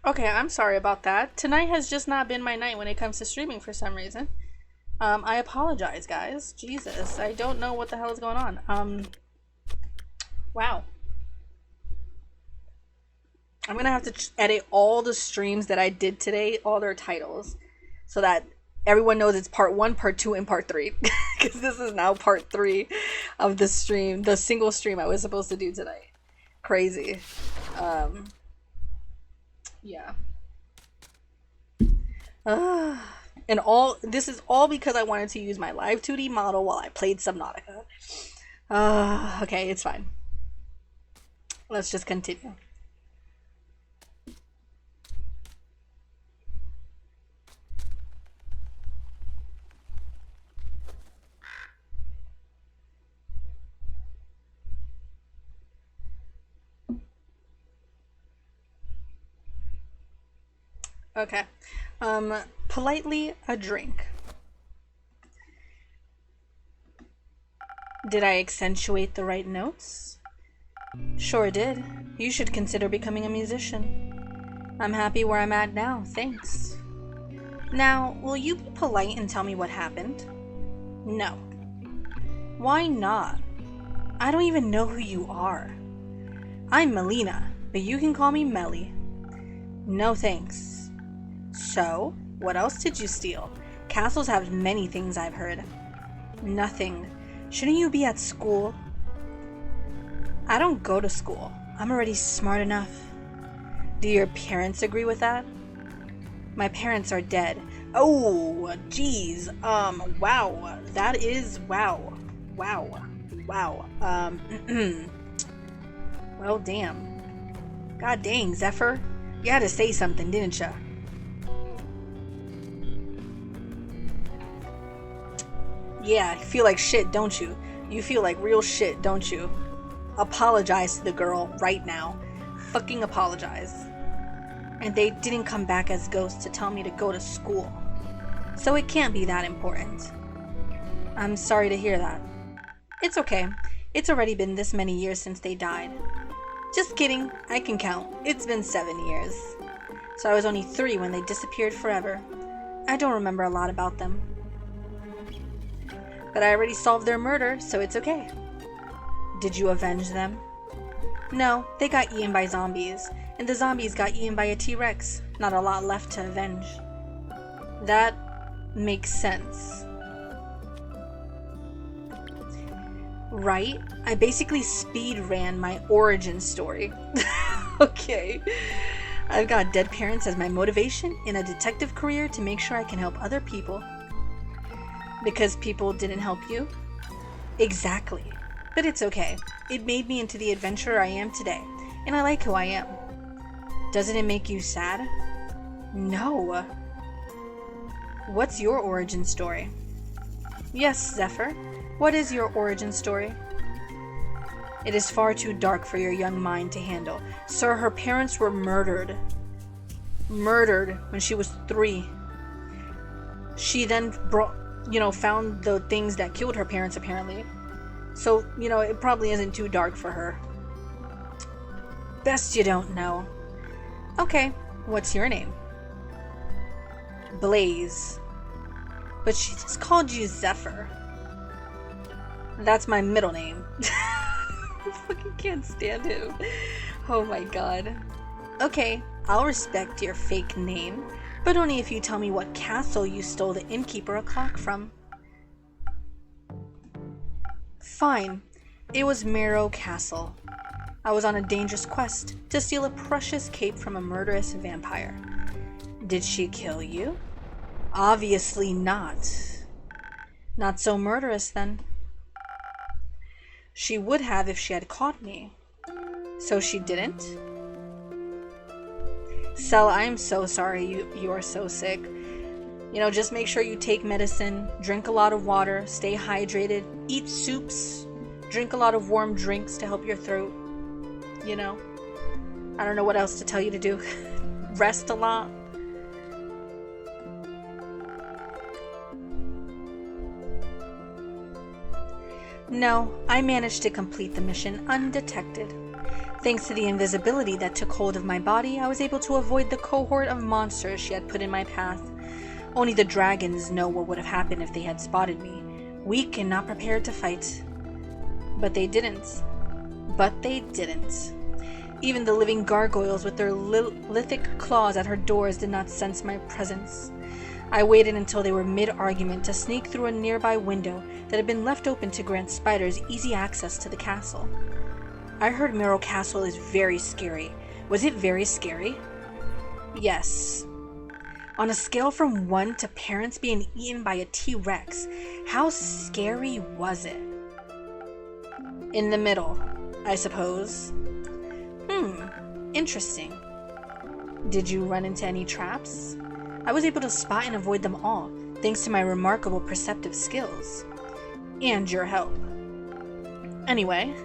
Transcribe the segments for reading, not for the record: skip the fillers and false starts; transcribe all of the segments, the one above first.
Okay, I'm sorry about that. Tonight has just not been my night when it comes to streaming for some reason. I apologize, guys. Jesus, I don't know what the hell is going on. Wow. I'm gonna have to edit all the streams that I did today, all their titles, so that everyone knows it's part one, part two, and part three. Because this is now part three of the stream, the single stream I was supposed to do today. Crazy. Yeah. And all this is all because I wanted to use my live 2D model while I played Subnautica. Okay, it's fine. Let's just continue. Okay. Politely a drink. Did I accentuate the right notes? Sure did. You should consider becoming a musician. I'm happy where I'm at now, thanks. Now, will you be polite and tell me what happened? No. Why not? I don't even know who you are. I'm Melina, but you can call me Melly. No thanks. So, what else did you steal? Castles have many things, I've heard. Nothing. Shouldn't you be at school? I don't go to school. I'm already smart enough. Do your parents agree with that? My parents are dead. Oh, geez. Wow. That is wow. Wow. Wow. Well, damn. God dang, Zephyr. You had to say something, didn't ya? Yeah, you feel like shit, don't you? You feel like real shit, don't you? Apologize to the girl right now. Fucking apologize. And they didn't come back as ghosts to tell me to go to school. So it can't be that important. I'm sorry to hear that. It's okay. It's already been this many years since they died. Just kidding, I can count. It's been 7 years. So I was only 3 when they disappeared forever. I don't remember a lot about them. But I already solved their murder, so it's okay. Did you avenge them? No, they got eaten by zombies, and the zombies got eaten by a T-Rex. Not a lot left to avenge. That makes sense. Right? I basically speed ran my origin story. Okay. I've got dead parents as my motivation in a detective career to make sure I can help other people. Because people didn't help you? Exactly. But it's okay. It made me into the adventurer I am today, and I like who I am. Doesn't it make you sad? No. What's your origin story? Yes, Zephyr. What is your origin story? It is far too dark for your young mind to handle. Sir, her parents were murdered. Murdered when she was 3. She then found the things that killed her parents, apparently. So, it probably isn't too dark for her. Best you don't know. Okay, what's your name? Blaze. But she just called you Zephyr. That's my middle name. I fucking can't stand him. Oh my god. Okay, I'll respect your fake name, but only if you tell me what castle you stole the innkeeper a clock from. Fine. It was Marrow Castle. I was on a dangerous quest to steal a precious cape from a murderous vampire. Did she kill you? Obviously not. Not so murderous then. She would have if she had caught me. So she didn't? Cell, I am so sorry you are so sick. Just make sure you take medicine, drink a lot of water, stay hydrated, eat soups, drink a lot of warm drinks to help your throat. I don't know what else to tell you to do. Rest a lot. No, I managed to complete the mission undetected. Thanks to the invisibility that took hold of my body, I was able to avoid the cohort of monsters she had put in my path. Only the dragons know what would have happened if they had spotted me, weak and not prepared to fight. But they didn't. Even the living gargoyles with their lithic claws at her doors did not sense my presence. I waited until they were mid-argument to sneak through a nearby window that had been left open to grant spiders easy access to the castle. I heard Merrow Castle is very scary. Was it very scary? Yes. On a scale from 1 to parents being eaten by a T-Rex, how scary was it? In the middle, I suppose. Interesting. Did you run into any traps? I was able to spot and avoid them all, thanks to my remarkable perceptive skills. And your help. Anyway,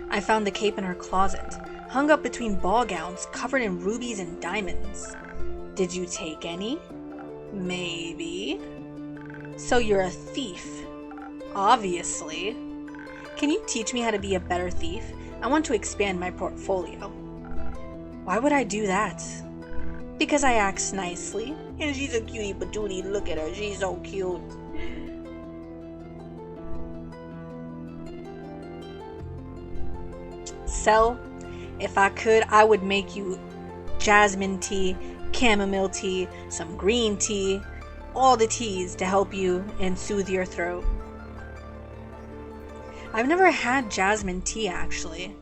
I found the cape in her closet, hung up between ball gowns covered in rubies and diamonds. Did you take any? Maybe. So you're a thief. Obviously. Can you teach me how to be a better thief? I want to expand my portfolio. Why would I do that? Because I act nicely. And she's a cutie patootie. Look at her. She's so cute. Sel, if I could, I would make you jasmine tea, chamomile tea, some green tea, all the teas to help you and soothe your throat. I've never had jasmine tea, actually.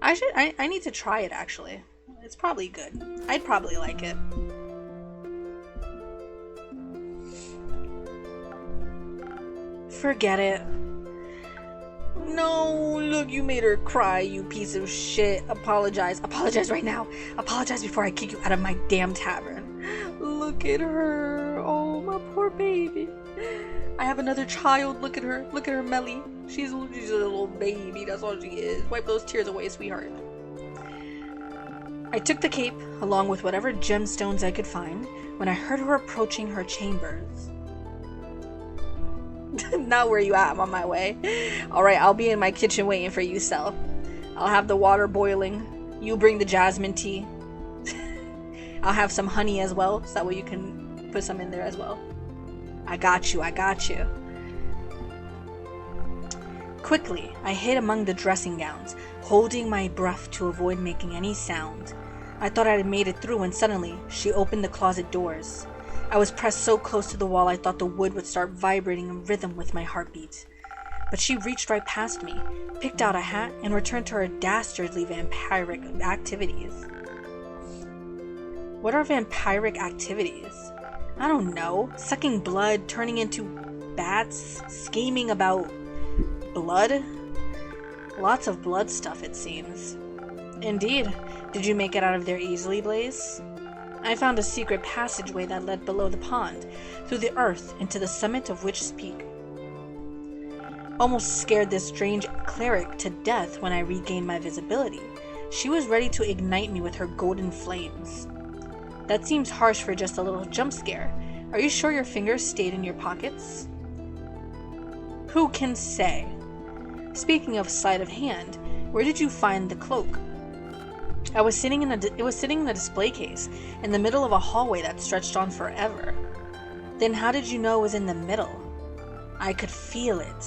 I need to try it, actually. It's probably good. I'd probably like it. Forget it. No, look, you made her cry, you piece of shit. Apologize. Apologize right now. Apologize before I kick you out of my damn tavern. Look at her. Oh, my poor baby. I have another child. Look at her. Look at her, Melly. She's a little baby. That's all she is. Wipe those tears away, sweetheart. I took the cape, along with whatever gemstones I could find, when I heard her approaching her chambers. Not where you at, I'm on my way. Alright, I'll be in my kitchen waiting for you, Sel. I'll have the water boiling. You bring the jasmine tea. I'll have some honey as well, so that way you can put some in there as well. I got you, I got you. Quickly, I hid among the dressing gowns, holding my breath to avoid making any sound. I thought I had made it through when suddenly, she opened the closet doors. I was pressed so close to the wall I thought the wood would start vibrating in rhythm with my heartbeat. But she reached right past me, picked out a hat, and returned to her dastardly vampiric activities. What are vampiric activities? I don't know. Sucking blood, turning into bats, scheming about blood? Lots of blood stuff, it seems. Indeed. Did you make it out of there easily, Blaze? I found a secret passageway that led below the pond, through the earth into the summit of Witch's Peak. Almost scared this strange cleric to death when I regained my visibility. She was ready to ignite me with her golden flames. That seems harsh for just a little jump scare. Are you sure your fingers stayed in your pockets? Who can say? Speaking of sleight of hand, where did you find the cloak? It was sitting in a display case in the middle of a hallway that stretched on forever. Then how did you know it was in the middle? I could feel it.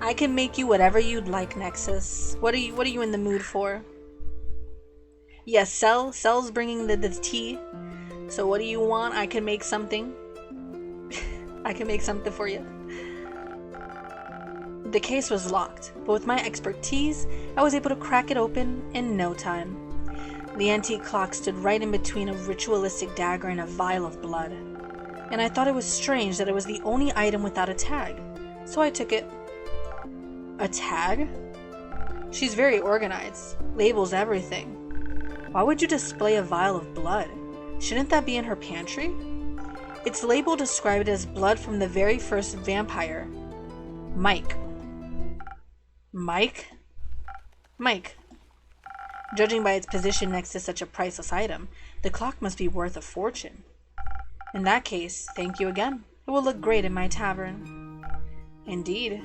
I can make you whatever you'd like, Nexus. What are you in the mood for? Yes, Sel's bringing the tea. So what do you want? I can make something. I can make something for you. The case was locked, but with my expertise, I was able to crack it open in no time. The antique clock stood right in between a ritualistic dagger and a vial of blood. And I thought it was strange that it was the only item without a tag, so I took it. A tag? She's very organized, labels everything. Why would you display a vial of blood? Shouldn't that be in her pantry? Its label described it as blood from the very first vampire, Mike. Mike? Mike. Judging by its position next to such a priceless item, the clock must be worth a fortune. In that case, thank you again. It will look great in my tavern. Indeed.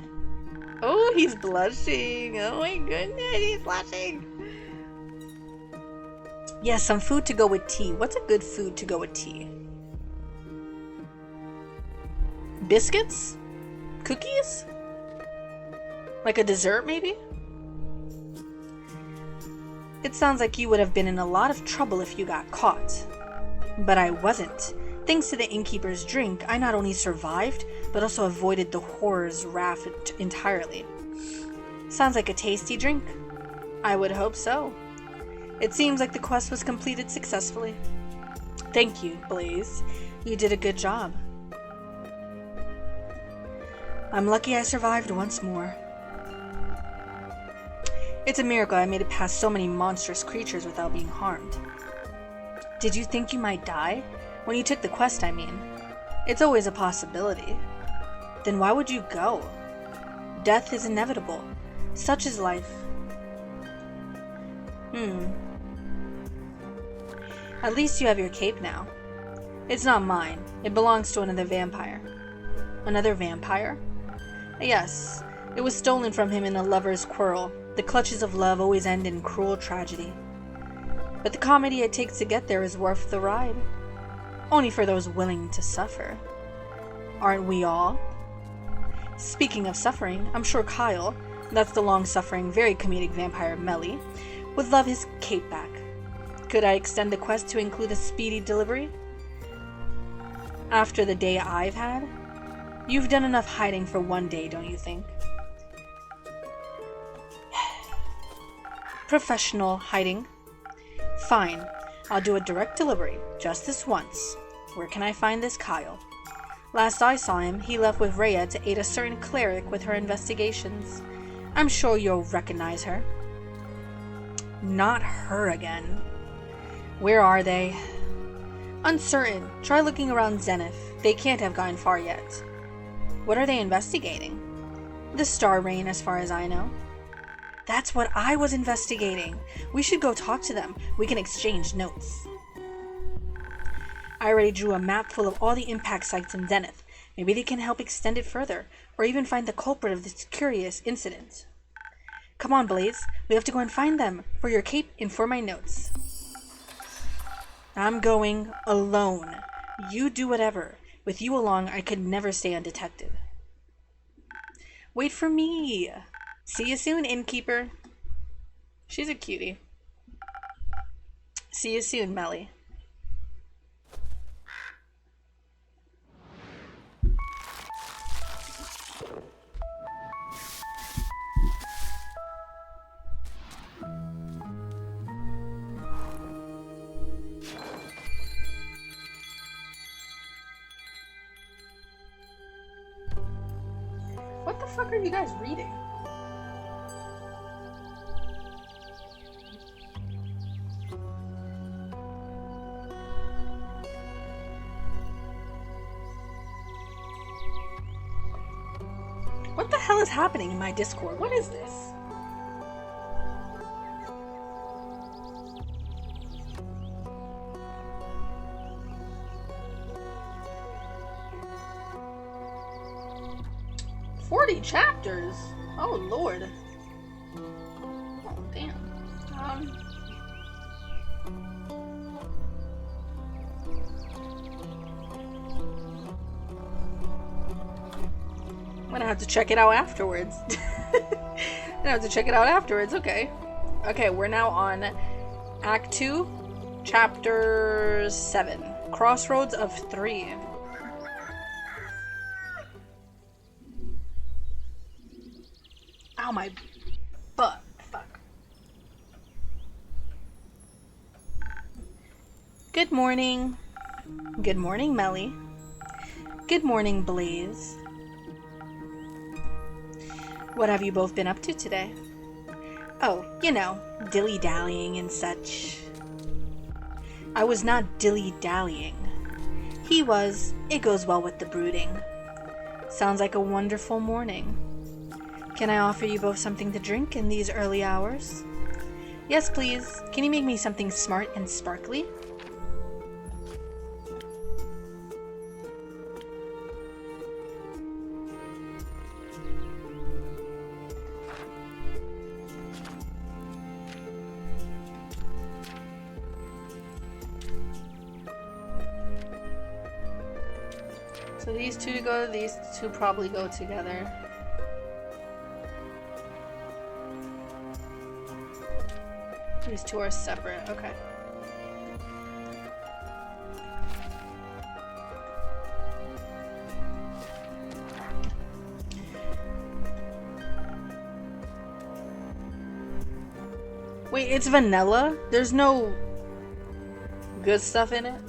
Oh, he's blushing. Oh my goodness, he's blushing. Yes, some food to go with tea. What's a good food to go with tea? Biscuits? Cookies? Like a dessert, maybe? It sounds like you would have been in a lot of trouble if you got caught. But I wasn't. Thanks to the innkeeper's drink, I not only survived, but also avoided the horror's wrath entirely. Sounds like a tasty drink. I would hope so. It seems like the quest was completed successfully. Thank you, Blaze. You did a good job. I'm lucky I survived once more. It's a miracle I made it past so many monstrous creatures without being harmed. Did you think you might die? When you took the quest, I mean. It's always a possibility. Then why would you go? Death is inevitable. Such is life. At least you have your cape now. It's not mine. It belongs to another vampire. Another vampire? Yes. It was stolen from him in a lover's quarrel. The clutches of love always end in cruel tragedy. But the comedy it takes to get there is worth the ride. Only for those willing to suffer. Aren't we all? Speaking of suffering, I'm sure Kyle, that's the long-suffering, very comedic vampire Melly, would love his cape back. Could I extend the quest to include a speedy delivery? After the day I've had? You've done enough hiding for one day, don't you think? Professional hiding. Fine, I'll do a direct delivery, just this once. Where can I find this Kyle? Last I saw him, he left with Rhea to aid a certain cleric with her investigations. I'm sure you'll recognize her. Not her again. Where are they? Uncertain. Try looking around Zenith. They can't have gone far yet. What are they investigating? The Star Reign, as far as I know. That's what I was investigating. We should go talk to them. We can exchange notes. I already drew a map full of all the impact sites in Zenith. Maybe they can help extend it further, or even find the culprit of this curious incident. Come on, Blaze. We have to go and find them. For your cape and for my notes. I'm going alone. You do whatever. With you along, I could never stay undetected. Wait for me. See you soon, innkeeper. She's a cutie. See you soon, Melly. What the fuck are you guys reading? What the hell is happening in my Discord? What is this? Chapters? Oh lord. Oh damn. I'm gonna have to check it out afterwards. Okay. Okay, we're now on Act 2, Chapter 7. Crossroads of 3. Ow, my butt. Fuck. Good morning. Good morning, Melly. Good morning, Blaze. What have you both been up to today? Oh, you know, dilly-dallying and such. I was not dilly-dallying. He was. It goes well with the brooding. Sounds like a wonderful morning. Can I offer you both something to drink in these early hours? Yes, please. Can you make me something smart and sparkly? So these two to go, these two probably go together. These two are separate, okay. Wait, it's vanilla? There's no good stuff in it?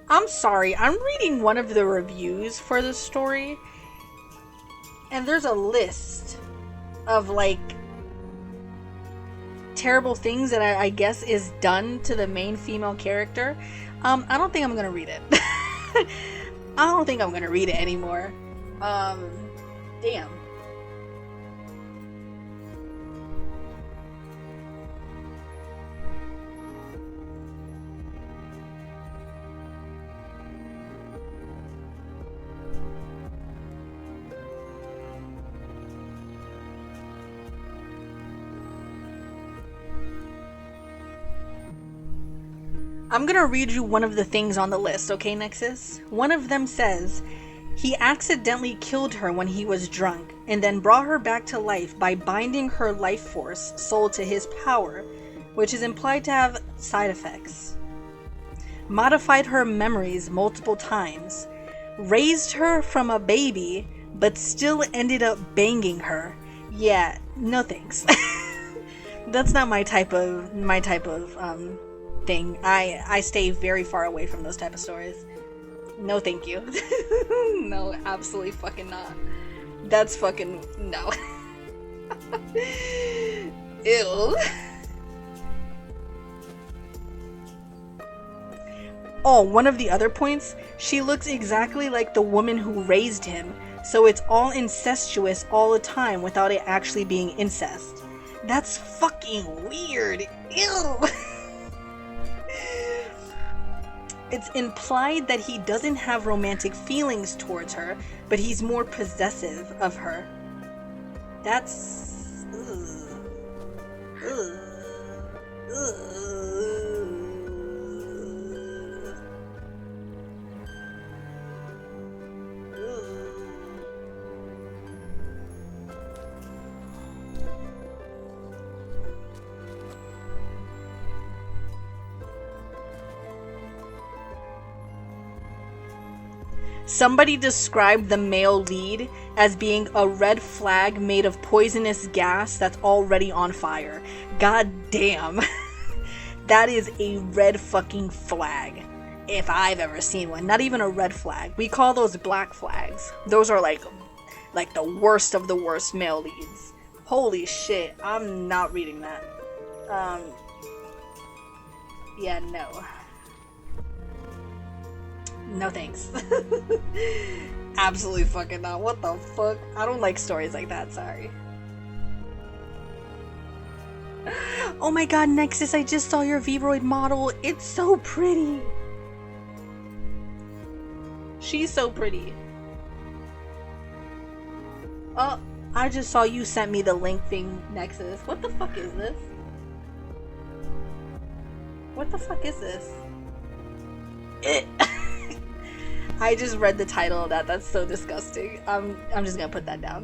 I'm sorry, I'm reading one of the reviews for this story, and there's a list of, like, terrible things that I guess is done to the main female character. I don't think I'm gonna read it. I don't think I'm gonna read it anymore. Damn. I'm gonna read you one of the things on the list, okay, Nexus? One of them says, he accidentally killed her when he was drunk, and then brought her back to life by binding her life force soul to his power, which is implied to have side effects. Modified her memories multiple times. Raised her from a baby, but still ended up banging her. Yeah, no thanks. That's not my type of thing. I stay very far away from those type of stories. No thank you. No, absolutely fucking not. That's fucking no. Ew. Oh, one of the other points, she looks exactly like the woman who raised him, so it's all incestuous all the time without it actually being incest. That's fucking weird. Ew. It's implied that he doesn't have romantic feelings towards her, but he's more possessive of her. That's... Ugh. Ugh. Ugh. Somebody described the male lead as being a red flag made of poisonous gas that's already on fire. God damn. That is a red fucking flag. If I've ever seen one. Not even a red flag. We call those black flags. Those are like the worst of the worst male leads. Holy shit. I'm not reading that. Yeah, no. No thanks. Absolutely fucking not. What the fuck? I don't like stories like that, sorry. Oh my god, Nexus, I just saw your Vroid model. It's so pretty. She's so pretty. Oh, I just saw you sent me the link thing, Nexus. What the fuck is this? What the fuck is this? I just read the title of that. That's so disgusting. I'm just gonna put that down.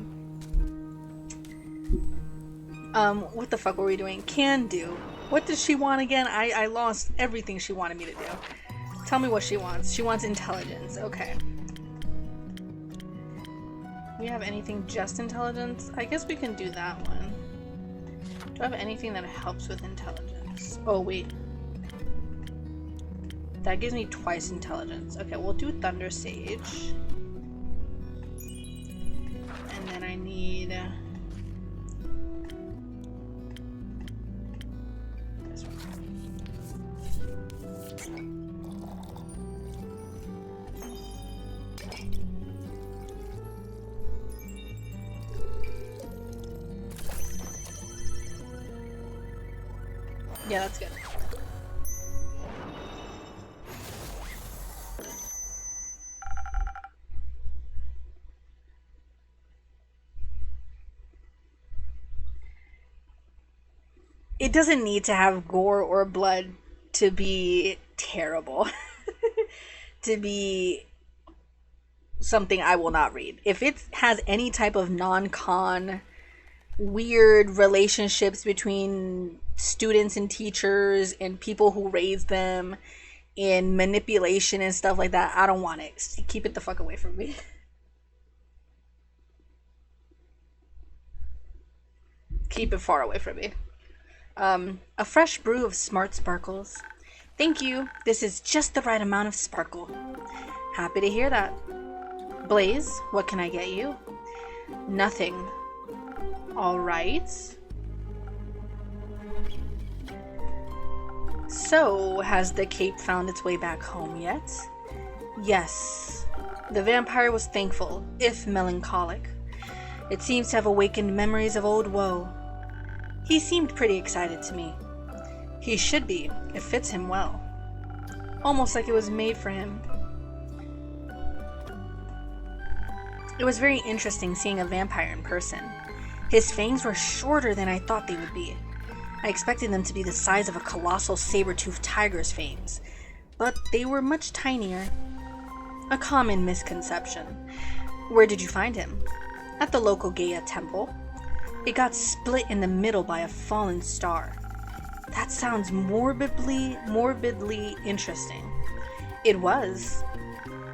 What the fuck were we doing? Can do. What does she want again? I lost everything she wanted me to do. Tell me what she wants. She wants intelligence. Okay. We have anything just intelligence? I guess we can do that one. Do I have anything that helps with intelligence? Oh, wait. That gives me twice intelligence. Okay, we'll do Thunder Sage. And then I need... Yeah, that's good. It doesn't need to have gore or blood to be terrible. To be something I will not read. If it has any type of non-con weird relationships between students and teachers and people who raise them and manipulation and stuff like that, I don't want it. Keep it the fuck away from me. Keep it far away from me. A fresh brew of smart sparkles. Thank you. This is just the right amount of sparkle. Happy to hear that. Blaze, what can I get you? Nothing. Alright. So, has the cape found its way back home yet? Yes. The vampire was thankful, if melancholic. It seems to have awakened memories of old woe. He seemed pretty excited to me. He should be. It fits him well. Almost like it was made for him. It was very interesting seeing a vampire in person. His fangs were shorter than I thought they would be. I expected them to be the size of a colossal saber-toothed tiger's fangs, but they were much tinier. A common misconception. Where did you find him? At the local Gaia temple. It got split in the middle by a fallen star. That sounds morbidly interesting. It was.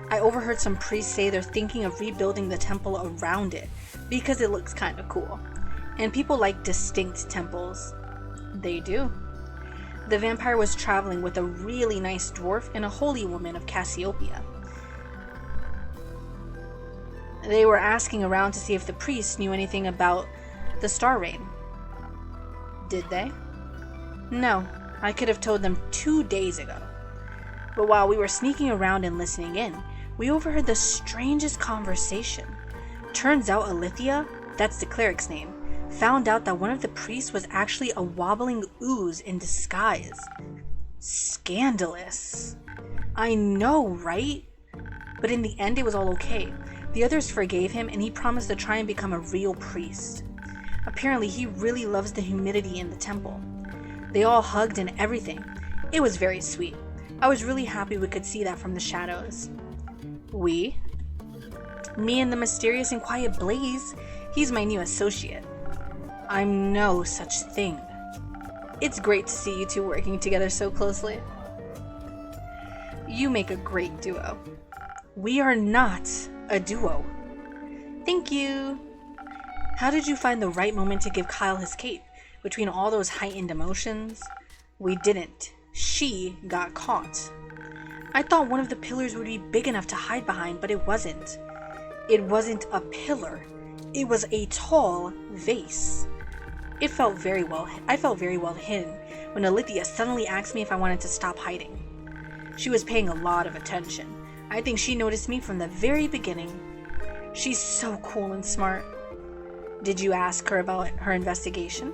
I overheard some priests say they're thinking of rebuilding the temple around it because it looks kind of cool. And people like distinct temples. They do. The vampire was traveling with a really nice dwarf and a holy woman of Cassiopeia. They were asking around to see if the priests knew anything about the star rain. Did they? No, I could have told them 2 days ago. But while we were sneaking around and listening in, we overheard the strangest conversation. Turns out Alithia, that's the cleric's name, found out that one of the priests was actually a wobbling ooze in disguise. Scandalous. I know, right? But in the end, it was all okay. The others forgave him, and he promised to try and become a real priest. Apparently, he really loves the humidity in the temple. They all hugged and everything. It was very sweet. I was really happy we could see that from the shadows. We? Me and the mysterious and quiet Blaze. He's my new associate. I'm no such thing. It's great to see you two working together so closely. You make a great duo. We are not a duo. Thank you. How did you find the right moment to give Kyle his cape? Between all those heightened emotions? We didn't. She got caught. I thought one of the pillars would be big enough to hide behind, but it wasn't. It wasn't a pillar. It was a tall vase. I felt very well hidden when Alithia suddenly asked me if I wanted to stop hiding. She was paying a lot of attention. I think she noticed me from the very beginning. She's so cool and smart. Did you ask her about her investigation?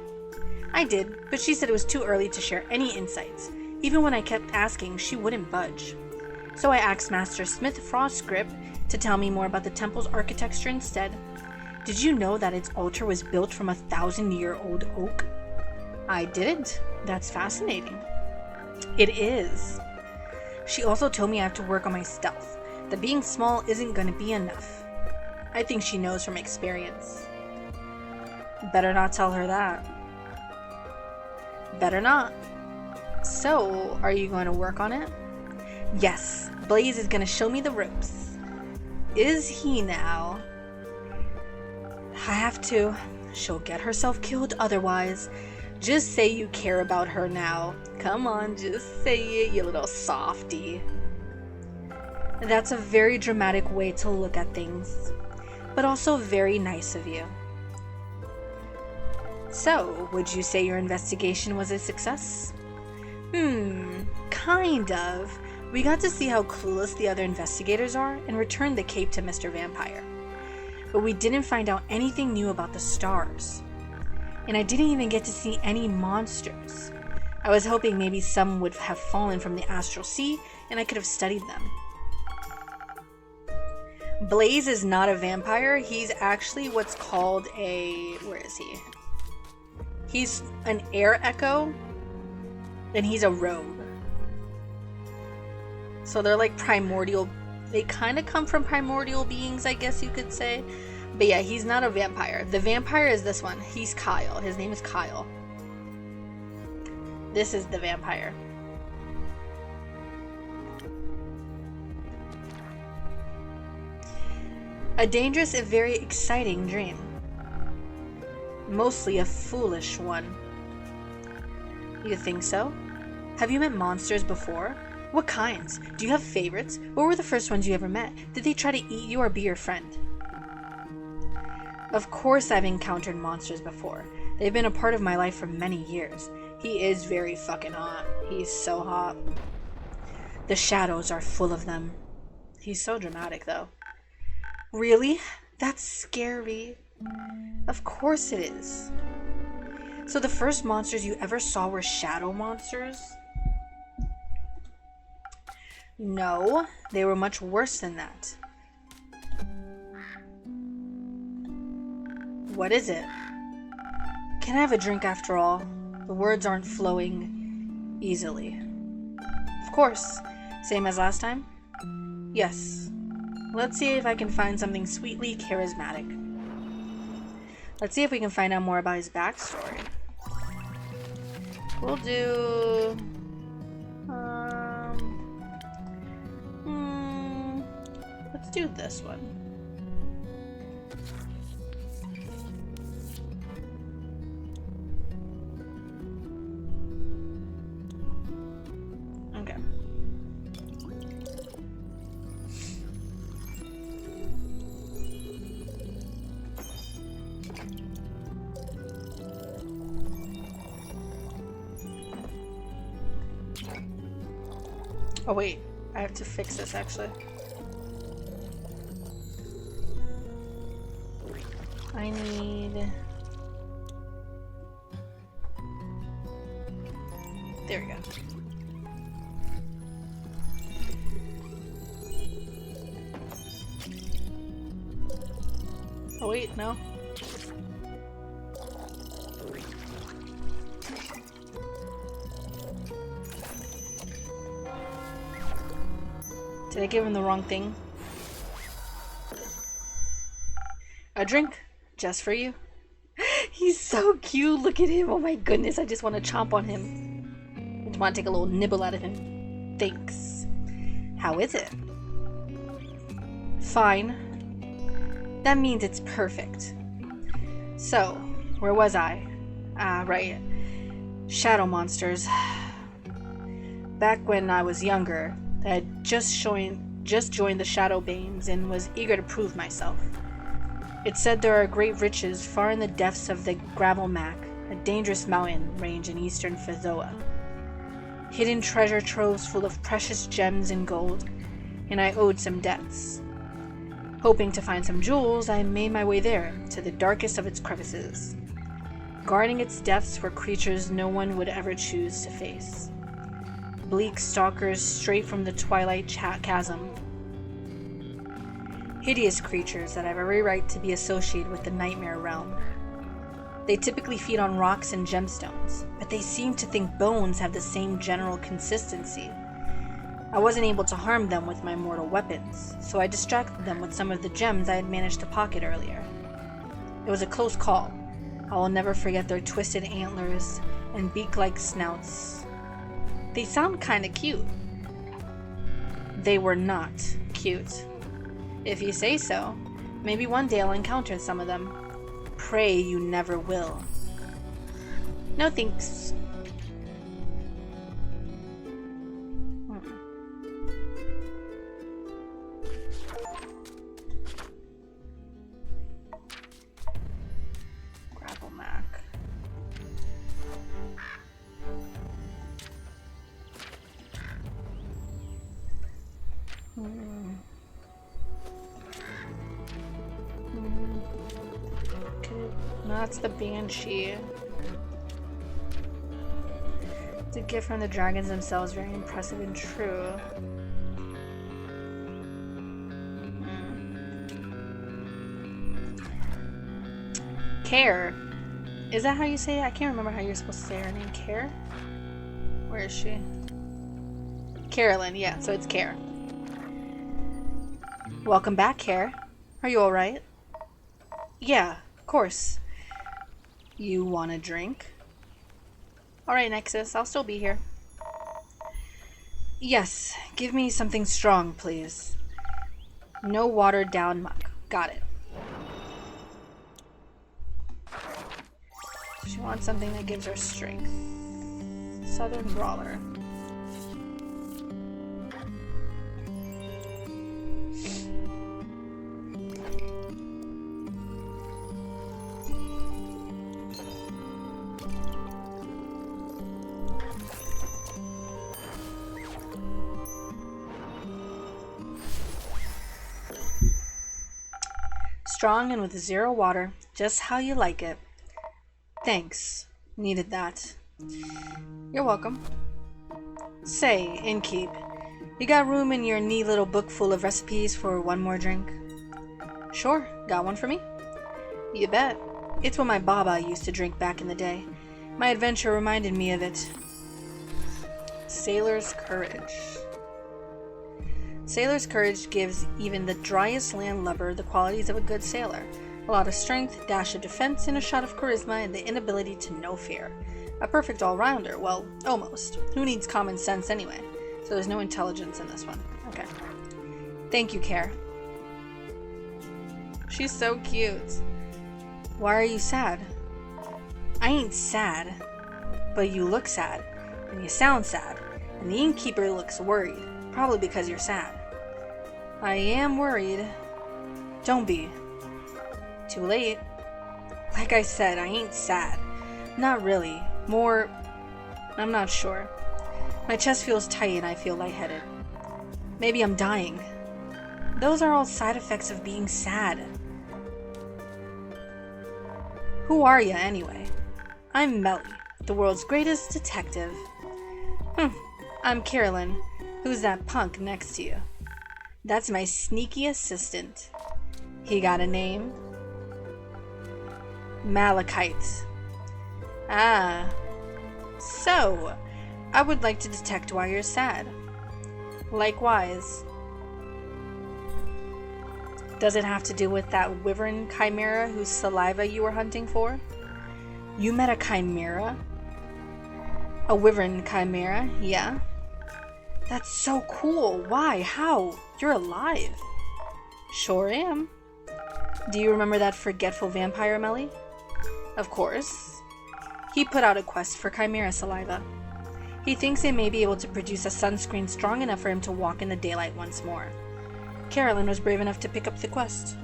I did, but she said it was too early to share any insights. Even when I kept asking, she wouldn't budge. So I asked Master Smith Frostgrip to tell me more about the temple's architecture instead. Did you know that its altar was built from a 1,000-year-old oak? I didn't. That's fascinating. It is. She also told me I have to work on my stealth, that being small isn't going to be enough. I think she knows from experience. Better not tell her that. Better not. So, are you going to work on it? Yes, Blaze is going to show me the ropes. Is he now? I have to. She'll get herself killed otherwise. Just say you care about her now. Come on, just say it, you little softy. That's a very dramatic way to look at things, but also very nice of you. So, would you say your investigation was a success? Kind of. We got to see how clueless the other investigators are and returned the cape to Mr. Vampire. But we didn't find out anything new about the stars. And I didn't even get to see any monsters. I was hoping maybe some would have fallen from the astral sea and I could have studied them. Blaze is not a vampire. He's actually what's called a... Where is he? He's an air echo, and he's a rogue. So they're like primordial. They kind of come from primordial beings, I guess you could say. But yeah, he's not a vampire. The vampire is this one. He's Kyle. His name is Kyle. This is the vampire. A dangerous and very exciting dream. Mostly a foolish one. You think so? Have you met monsters before? What kinds? Do you have favorites? What were the first ones you ever met? Did they try to eat you or be your friend? Of course I've encountered monsters before. They've been a part of my life for many years. He is very fucking hot. He's so hot. The shadows are full of them. He's so dramatic though. Really? That's scary. Of course it is. So the first monsters you ever saw were shadow monsters? No, they were much worse than that. What is it? Can I have a drink after all? The words aren't flowing easily. Of course. Same as last time? Yes. Let's see if I can find something sweetly charismatic. Let's see if we can find out more about his backstory. We'll do... let's do this one. Okay. Oh wait, I have to fix this actually. I need... There we go. Oh wait, no. Did I give him the wrong thing? A drink, just for you. He's so cute. Look at him. Oh my goodness, I just want to chomp on him. I just want to take a little nibble out of him. Thanks. How is it? Fine. That means it's perfect. So, where was I? Right. Shadow monsters. Back when I was younger, I had just joined the Shadow Banes and was eager to prove myself. It said there are great riches far in the depths of the Gravelmac, a dangerous mountain range in eastern Fezoa. Hidden treasure troves full of precious gems and gold, and I owed some debts. Hoping to find some jewels, I made my way there, to the darkest of its crevices. Guarding its depths were creatures no one would ever choose to face. Bleak stalkers straight from the twilight chasm. Hideous creatures that have every right to be associated with the nightmare realm. They typically feed on rocks and gemstones, but they seem to think bones have the same general consistency. I wasn't able to harm them with my mortal weapons, so I distracted them with some of the gems I had managed to pocket earlier. It was a close call. I will never forget their twisted antlers and beak-like snouts. They sound kinda cute. They were not cute. If you say so, maybe one day I'll encounter some of them. Pray you never will. No thanks. Gravelmac. No, that's the Banshee. The gift from the dragons themselves, very impressive and true. Care. Is that how you say it? I can't remember how you're supposed to say her name. Care? Where is she? Carolyn, yeah, so it's Care. Welcome back, Care. Are you alright? Yeah, of course. You want a drink? Alright, Nexus, I'll still be here. Yes, give me something strong, please. No watered down muck. Got it. She wants something that gives her strength. Southern Brawler. Strong and with 0 water, just how you like it. Thanks. Needed that. You're welcome. Say, innkeep, you got room in your neat little book full of recipes for one more drink? Sure. Got one for me? You bet. It's what my baba used to drink back in the day. My adventure reminded me of it. Sailor's Courage. Sailor's Courage gives even the driest landlubber the qualities of a good sailor. A lot of strength, dash of defense, and a shot of charisma, and the inability to know fear. A perfect all-rounder. Well, almost. Who needs common sense anyway? So there's no intelligence in this one. Okay. Thank you, Care. She's so cute. Why are you sad? I ain't sad. But you look sad. And you sound sad. And the innkeeper looks worried. Probably because you're sad. I am worried. Don't be. Too late. Like I said, I ain't sad. Not really. More... I'm not sure. My chest feels tight and I feel lightheaded. Maybe I'm dying. Those are all side effects of being sad. Who are you, anyway? I'm Melly, the world's greatest detective. I'm Carolyn. Who's that punk next to you? That's my sneaky assistant. He got a name? Malachite. Ah. So, I would like to detect why you're sad. Likewise. Does it have to do with that wyvern chimera whose saliva you were hunting for? You met a chimera? A wyvern chimera, yeah. That's so cool. Why? How? You're alive. Sure am. Do you remember that forgetful vampire, Melly? Of course. He put out a quest for chimera saliva. He thinks it may be able to produce a sunscreen strong enough for him to walk in the daylight once more. Carolyn was brave enough to pick up the quest.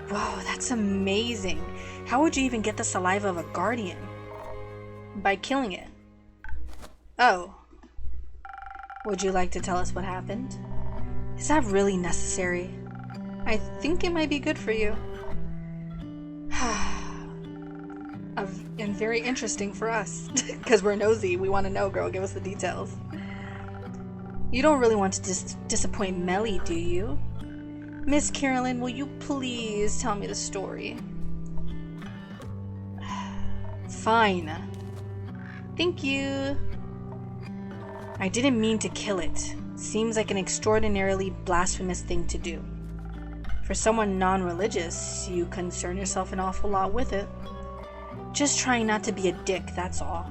Whoa, that's amazing. How would you even get the saliva of a guardian? By killing it. Oh. Would you like to tell us what happened? Is that really necessary? I think it might be good for you. And very interesting for us. Because we're nosy. We want to know, girl. Give us the details. You don't really want to disappoint Melly, do you? Miss Carolyn, will you please tell me the story? Fine. Thank you. I didn't mean to kill it. Seems like an extraordinarily blasphemous thing to do. For someone non-religious, you concern yourself an awful lot with it. Just trying not to be a dick, that's all.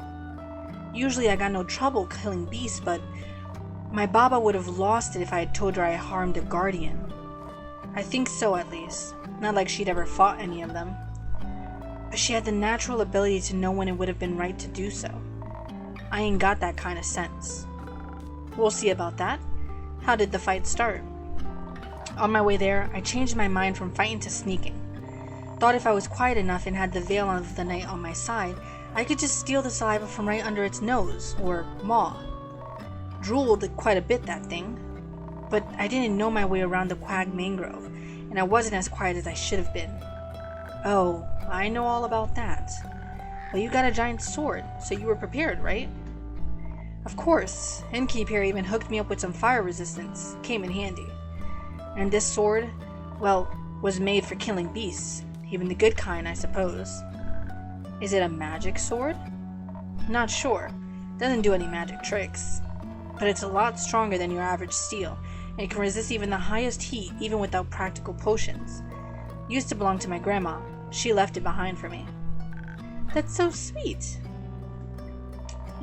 Usually I got no trouble killing beasts, but my baba would have lost it if I had told her I harmed a guardian. I think so, at least. Not like she'd ever fought any of them. But she had the natural ability to know when it would have been right to do so. I ain't got that kind of sense. We'll see about that. How did the fight start? On my way there, I changed my mind from fighting to sneaking. Thought if I was quiet enough and had the veil of the night on my side, I could just steal the saliva from right under its nose, or maw. Drooled quite a bit, that thing. But I didn't know my way around the quag mangrove, and I wasn't as quiet as I should have been. Oh, I know all about that. Well, you got a giant sword, so you were prepared, right? Of course. Innkeep here even hooked me up with some fire resistance. Came in handy. And this sword, well, was made for killing beasts. Even the good kind, I suppose. Is it a magic sword? Not sure. Doesn't do any magic tricks. But it's a lot stronger than your average steel, and it can resist even the highest heat, even without practical potions. Used to belong to my grandma. She left it behind for me. That's so sweet.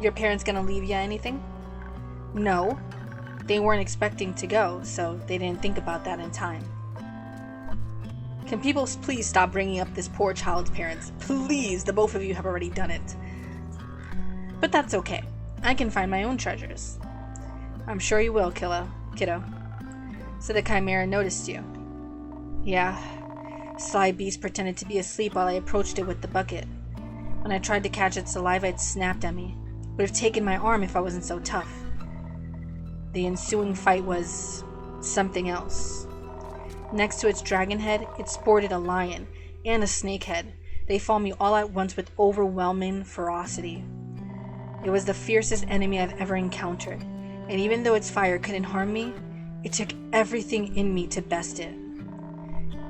Your parents gonna leave you anything? No. They weren't expecting to go, so they didn't think about that in time. Can people please stop bringing up this poor child's parents? Please, the both of you have already done it. But that's okay. I can find my own treasures. I'm sure you will, kiddo. So the Chimera noticed you. Yeah. Sly beast pretended to be asleep while I approached it with the bucket. When I tried to catch its saliva, it snapped at me. Would have taken my arm if I wasn't so tough. The ensuing fight was something else. Next to its dragon head, it sported a lion and a snake head. They fought me all at once with overwhelming ferocity. It was the fiercest enemy I've ever encountered, and even though its fire couldn't harm me, it took everything in me to best it.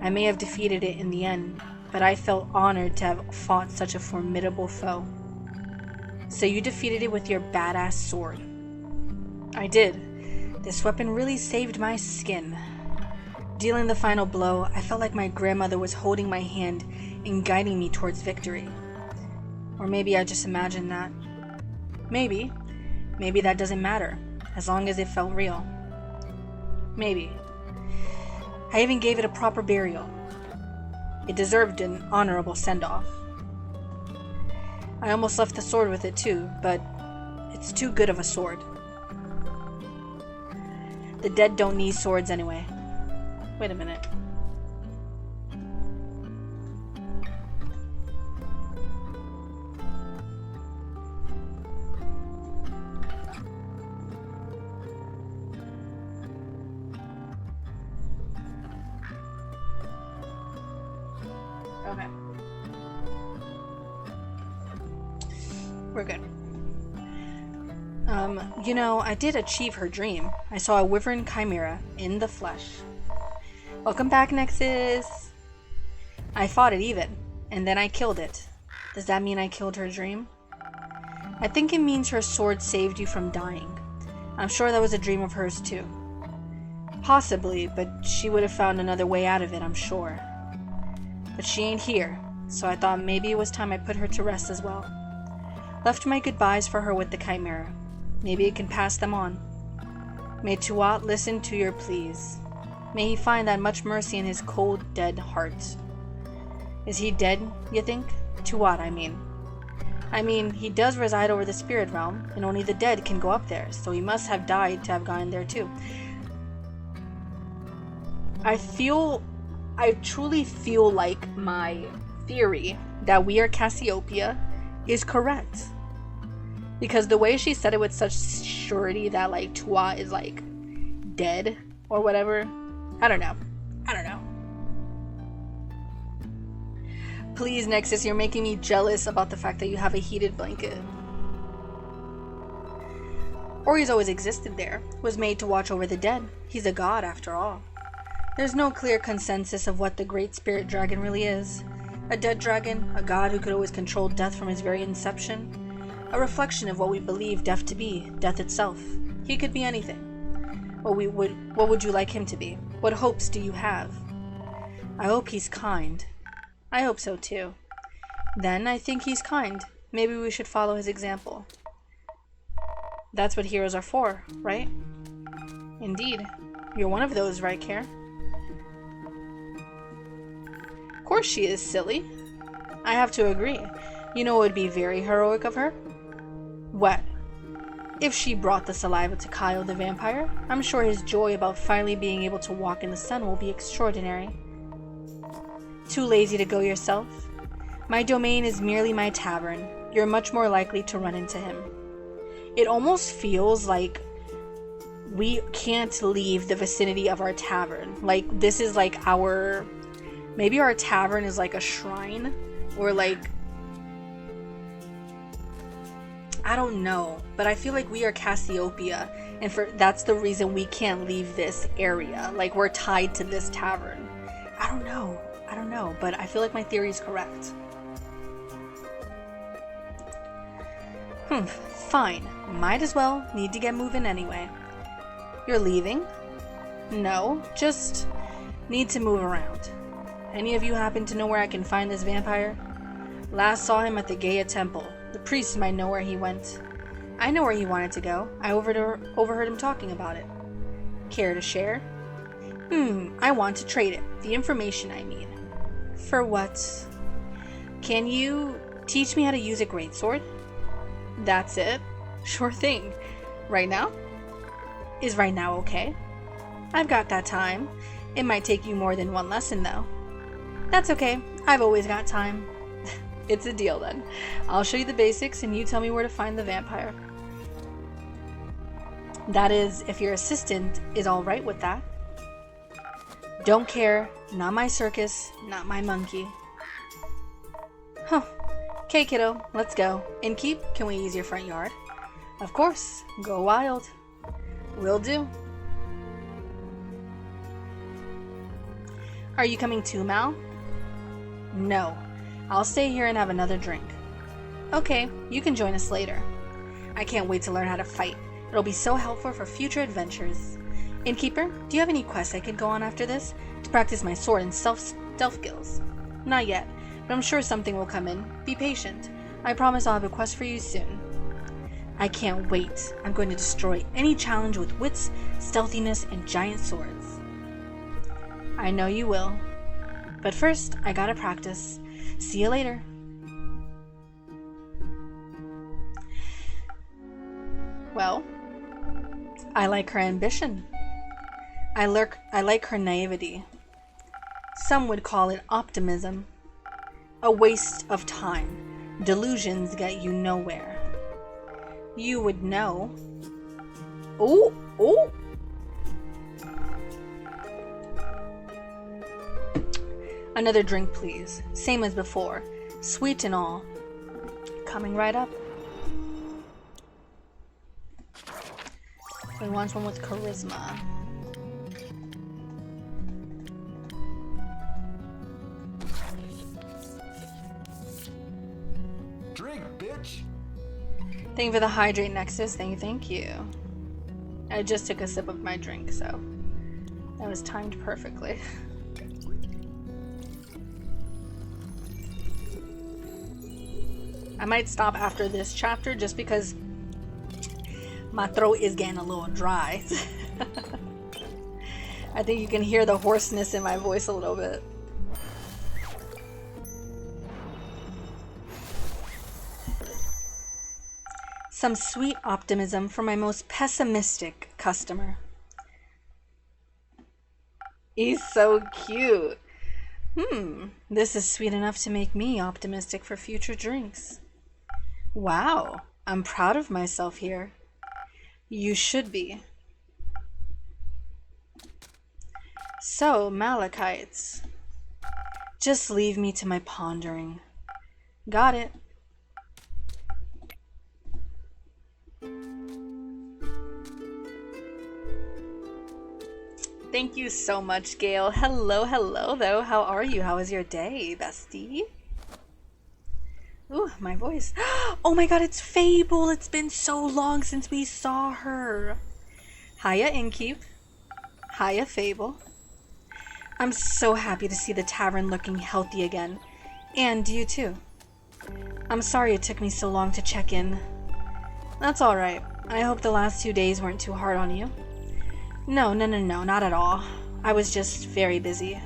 I may have defeated it in the end, but I felt honored to have fought such a formidable foe. So you defeated it with your badass sword. I did. This weapon really saved my skin. Dealing the final blow, I felt like my grandmother was holding my hand and guiding me towards victory. Or maybe I just imagined that. Maybe that doesn't matter, as long as it felt real. Maybe. I even gave it a proper burial. It deserved an honorable send-off. I almost left the sword with it too, but it's too good of a sword. The dead don't need swords anyway. Wait a minute. Okay. We're good. I did achieve her dream. I saw a wyvern chimera in the flesh. Welcome back, Nexus. I fought it even, and then I killed it. Does that mean I killed her dream? I think it means her sword saved you from dying. I'm sure that was a dream of hers too. Possibly, but she would have found another way out of it, I'm sure. But she ain't here, so I thought maybe it was time I put her to rest as well. Left my goodbyes for her with the Chimera. Maybe it can pass them on. May Tuat listen to your pleas. May he find that much mercy in his cold, dead heart. Is he dead, you think? Tuat, I mean. He does reside over the spirit realm, and only the dead can go up there, so he must have died to have gone there too. I truly feel like my theory that we are Cassiopeia is correct. Because the way she said it with such surety that Tuat is dead or whatever. I don't know. Please, Nexus, you're making me jealous about the fact that you have a heated blanket. Ori's always existed there, was made to watch over the dead. He's a god after all. There's no clear consensus of what the Great Spirit Dragon really is. A dead dragon, a god who could always control death from his very inception. A reflection of what we believe death to be, death itself. He could be anything. What would you like him to be? What hopes do you have? I hope he's kind. I hope so too. Then I think he's kind. Maybe we should follow his example. That's what heroes are for, right? Indeed. You're one of those, right, Care? Of course she is, silly. I have to agree. You know what would be very heroic of her? What? If she brought the saliva to Kyle the vampire, I'm sure his joy about finally being able to walk in the sun will be extraordinary. Too lazy to go yourself? My domain is merely my tavern. You're much more likely to run into him. It almost feels like we can't leave the vicinity of our tavern. This is maybe our tavern is a shrine, or I don't know, but I feel like we are Cassiopeia, and that's the reason we can't leave this area. Like, we're tied to this tavern. I don't know, but I feel like my theory is correct. Fine. Might as well. Need to get moving anyway. You're leaving? No, just need to move around. Any of you happen to know where I can find this vampire? Last saw him at the Gaia Temple. The priest might know where he went. I know where he wanted to go. I overheard him talking about it. Care to share? I want to trade it. The information I need. For what? Can you teach me how to use a greatsword? That's it. Sure thing. Right now? Is right now okay? I've got that time. It might take you more than one lesson, though. That's okay. I've always got time. It's a deal, then. I'll show you the basics, and you tell me where to find the vampire. That is, if your assistant is all right with that. Don't care. Not my circus. Not my monkey. Huh. Okay, kiddo. Let's go. Innkeep, can we use your front yard? Of course. Go wild. Will do. Are you coming too, Mal? No. I'll stay here and have another drink. Okay, you can join us later. I can't wait to learn how to fight. It'll be so helpful for future adventures. Innkeeper, do you have any quests I could go on after this to practice my sword and stealth skills? Not yet, but I'm sure something will come in. Be patient. I promise I'll have a quest for you soon. I can't wait. I'm going to destroy any challenge with wits, stealthiness, and giant swords. I know you will. But first, I gotta practice. See you later. Well, I like her ambition. I like her naivety. Some would call it optimism. A waste of time. Delusions get you nowhere. You would know. Oh! Another drink, please. Same as before. Sweet and all. Coming right up. We want one with charisma. Drink, bitch! Thank you for the hydrate, Nexus. Thank you. I just took a sip of my drink, so that was timed perfectly. I might stop after this chapter just because my throat is getting a little dry. I think you can hear the hoarseness in my voice a little bit. Some sweet optimism for my most pessimistic customer. He's so cute. This is sweet enough to make me optimistic for future drinks. Wow, I'm proud of myself here. You should be. So, Malachites. Just leave me to my pondering. Got it. Thank you so much, Gail. Hello, though. How are you? How was your day, bestie? Ooh, my voice. Oh my god, it's Fable. It's been so long since we saw her. Hiya, Innkeep. Hiya, Fable. I'm so happy to see the tavern looking healthy again. And you too. I'm sorry it took me so long to check in. That's alright. I hope the last 2 days weren't too hard on you. No, not at all. I was just very busy.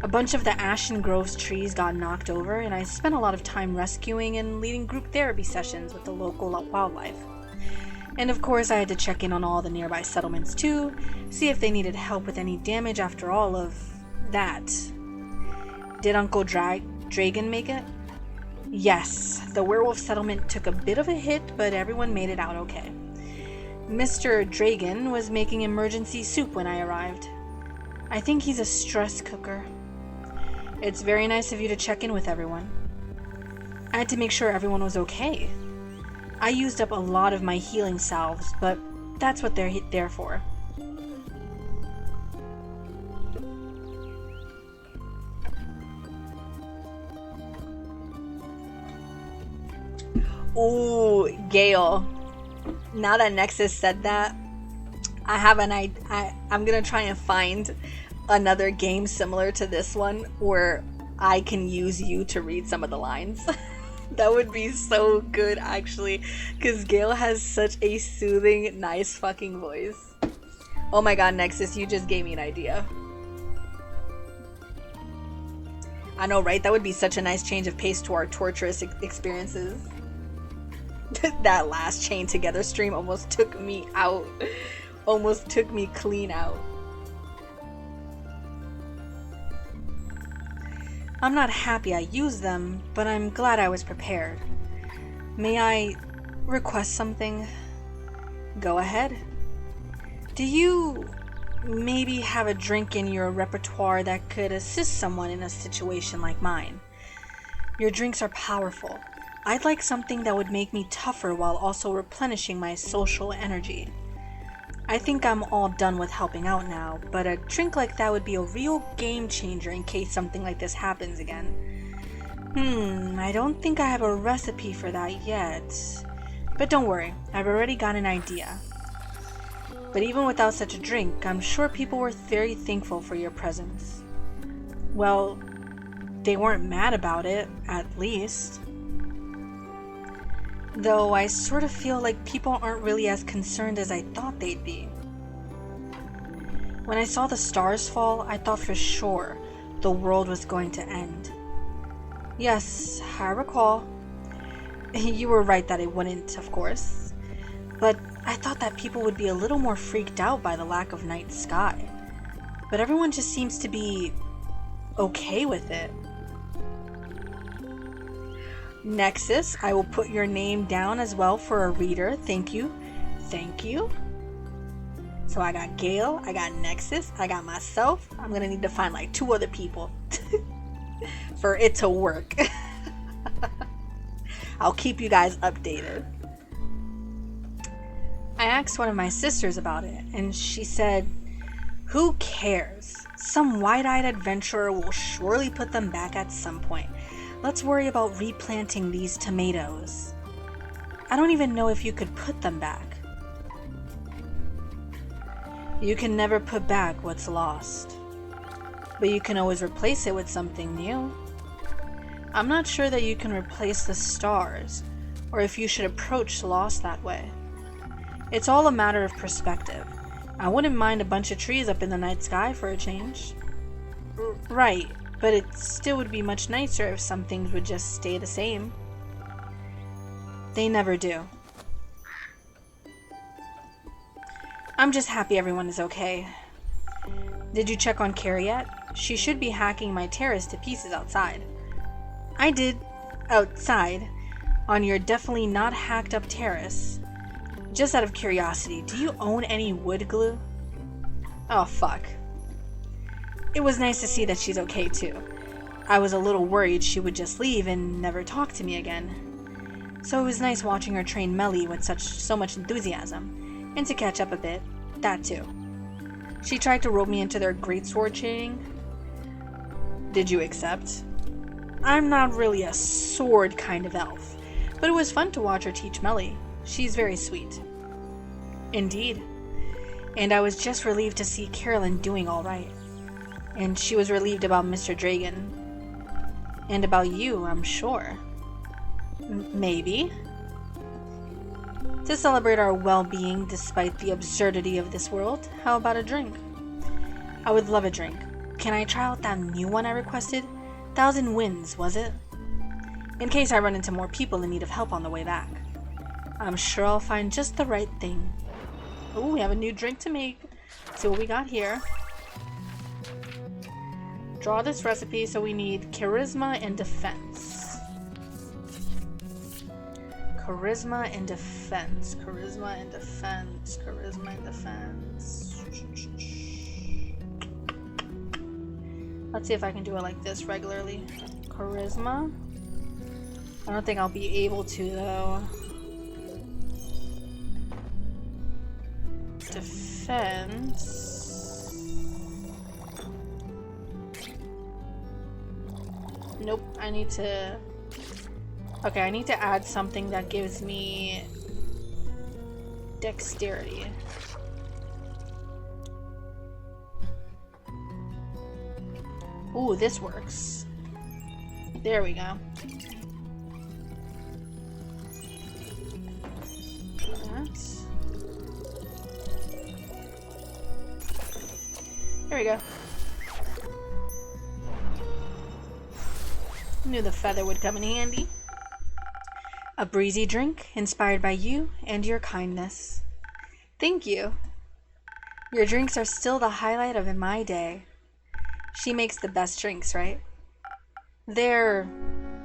A bunch of the Ashen Grove's trees got knocked over, and I spent a lot of time rescuing and leading group therapy sessions with the local wildlife. And of course, I had to check in on all the nearby settlements too, see if they needed help with any damage after all of that. Did Uncle Dragon make it? Yes, the werewolf settlement took a bit of a hit, but everyone made it out okay. Mr. Dragon was making emergency soup when I arrived. I think he's a stress cooker. It's very nice of you to check in with everyone. I had to make sure everyone was okay. I used up a lot of my healing salves, but that's what they're there for. Ooh, Gale. Now that Nexus said that, I'm gonna try and find another game similar to this one where I can use you to read some of the lines. That would be so good, actually, because Gale has such a soothing, nice fucking voice. Oh my god, Nexus, you just gave me an idea. I know, right? That would be such a nice change of pace to our torturous experiences. That last chain together stream almost took me out. Almost took me clean out. I'm not happy I used them, but I'm glad I was prepared. May I request something? Go ahead. Do you maybe have a drink in your repertoire that could assist someone in a situation like mine? Your drinks are powerful. I'd like something that would make me tougher while also replenishing my social energy. I think I'm all done with helping out now, but a drink like that would be a real game changer in case something like this happens again. I don't think I have a recipe for that yet. But don't worry, I've already got an idea. But even without such a drink, I'm sure people were very thankful for your presence. Well, they weren't mad about it, at least. Though I sort of feel like people aren't really as concerned as I thought they'd be. When I saw the stars fall, I thought for sure the world was going to end. Yes, I recall. You were right that it wouldn't, of course. But I thought that people would be a little more freaked out by the lack of night sky. But everyone just seems to be okay with it. Nexus, I will put your name down as well for a reader. Thank you. Thank you. So I got Gale, I got Nexus, I got myself. I'm gonna need to find like 2 other people for it to work. I'll keep you guys updated. I asked one of my sisters about it, and she said, "Who cares? Some wide-eyed adventurer will surely put them back at some point. Let's worry about replanting these tomatoes." I don't even know if you could put them back. You can never put back what's lost, but you can always replace it with something new. I'm not sure that you can replace the stars, or if you should approach the lost that way. It's all a matter of perspective. I wouldn't mind a bunch of trees up in the night sky for a change. Right. But it still would be much nicer if some things would just stay the same. They never do. I'm just happy everyone is okay. Did you check on Carrie yet? She should be hacking my terrace to pieces outside. I did. Outside. On your definitely not hacked up terrace. Just out of curiosity, do you own any wood glue? Oh, fuck. It was nice to see that she's okay too. I was a little worried she would just leave and never talk to me again. So it was nice watching her train Melly with so much enthusiasm, and to catch up a bit, that too. She tried to rope me into their greatsword chaining. Did you accept? I'm not really a sword kind of elf, but it was fun to watch her teach Melly. She's very sweet. Indeed. And I was just relieved to see Carolyn doing all right. And she was relieved about Mr. Dragon. And about you, I'm sure. Maybe. To celebrate our well-being despite the absurdity of this world, how about a drink? I would love a drink. Can I try out that new one I requested? 1,000 Winds, was it? In case I run into more people in need of help on the way back. I'm sure I'll find just the right thing. Oh, we have a new drink to make. Let's see what we got here. Draw this recipe, so we need charisma and defense. Charisma and defense. Charisma and defense. Charisma and defense. Let's see if I can do it like this regularly. Charisma. I don't think I'll be able to though. defense. Nope, I need to... Okay, I need to add something that gives me dexterity. Ooh, this works. There we go. There we go. Knew the feather would come in handy. A breezy drink inspired by you and your kindness. Thank you. Your drinks are still the highlight of my day. She makes the best drinks, right? They're